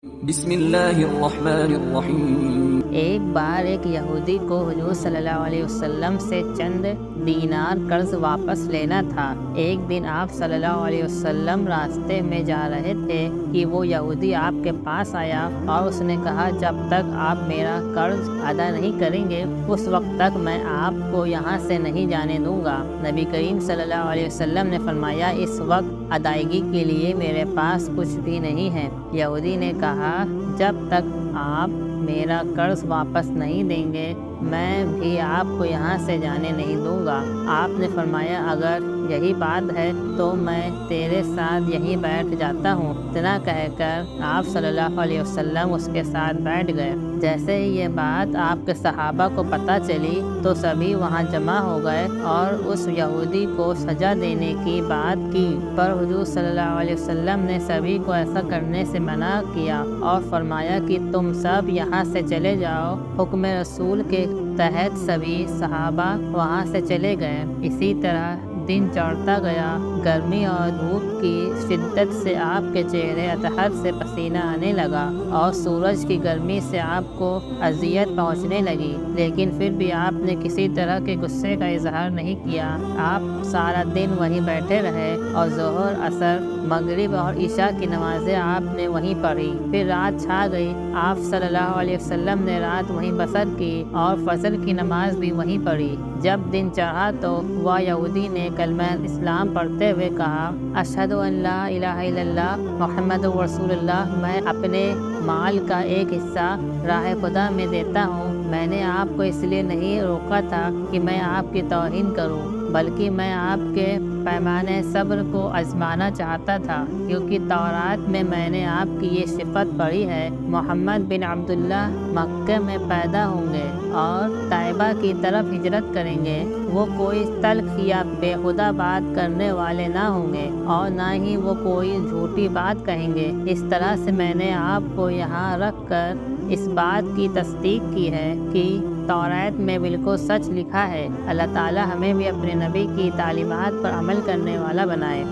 بسم اللہ الرحمن الرحیم۔ ایک بار ایک یہودی کو حضور صلی اللہ علیہ وسلم سے چند دینار قرض واپس لینا تھا۔ ایک دن آپ صلی اللہ علیہ وسلم راستے میں جا رہے تھے کہ وہ یہودی آپ کے پاس آیا اور اس نے کہا، جب تک آپ میرا قرض ادا نہیں کریں گے اس وقت تک میں آپ کو یہاں سے نہیں جانے دوں گا۔ نبی کریم صلی اللہ علیہ وسلم نے فرمایا، اس وقت ادائیگی کے لیے میرے پاس کچھ بھی نہیں ہے۔ یہودی نے کہا، جب تک آپ میرا قرض واپس نہیں دیں گے میں بھی آپ کو یہاں سے جانے نہیں دوں گا۔ آپ نے فرمایا، اگر یہی بات ہے تو میں تیرے ساتھ یہیں بیٹھ جاتا ہوں۔ اتنا کہہ کر آپ صلی اللہ علیہ وسلم اس کے ساتھ بیٹھ گئے۔ جیسے ہی یہ بات آپ کے صحابہ کو پتہ چلی تو سبھی وہاں جمع ہو گئے اور اس یہودی کو سزا دینے کی بات کی، پر حضور صلی اللہ علیہ وسلم نے سبھی کو ایسا کرنے سے منع کیا اور فرمایا کہ تم سب یہاں سے چلے جاؤ۔ حکم رسول کے تحت سبھی صحابہ وہاں سے چلے گئے۔ اسی طرح دن چڑھتا گیا۔ گرمی اور دھوپ کی شدت سے آپ کے چہرے اطہر سے پسینہ آنے لگا اور سورج کی گرمی سے آپ کو اذیت پہنچنے لگی، لیکن پھر بھی آپ نے کسی طرح کے غصے کا اظہار نہیں کیا۔ آپ سارا دن وہیں بیٹھے رہے اور ظہر، عصر، مغرب اور عشاء کی نمازیں آپ نے وہیں پڑھی۔ پھر رات چھا گئی۔ آپ صلی اللہ علیہ وسلم نے رات وہیں بسر کی اور فجر کی نماز بھی وہیں پڑھی۔ جب دن چڑھا تو وہ یہودی نے کلمہ اسلام پڑھتے ہوئے کہا، اشہد ان لا الہ الا اللہ محمد رسول اللہ، میں اپنے مال کا ایک حصہ راہ خدا میں دیتا ہوں۔ میں نے آپ کو اس لیے نہیں روکا تھا کہ میں آپ کی توہین کروں، بلکہ میں آپ کے پیمانے صبر کو آزمانا چاہتا تھا، کیونکہ تورات میں نے آپ کی یہ صفت پڑھی ہے، محمد بن عبداللہ مکہ میں پیدا ہوں گے اور طیبہ کی طرف ہجرت کریں گے۔ وہ کوئی تلخ یا بےہودہ بات کرنے والے نہ ہوں گے اور نہ ہی وہ کوئی جھوٹی بات کہیں گے۔ اس طرح سے میں نے آپ کو یہاں رکھ کر اس بات کی تصدیق کی ہے کہ تورات میں بالکل سچ لکھا ہے۔ اللہ تعالی ہمیں بھی اپنے نبی کی تعلیمات پر عمل کرنے والا بنائے۔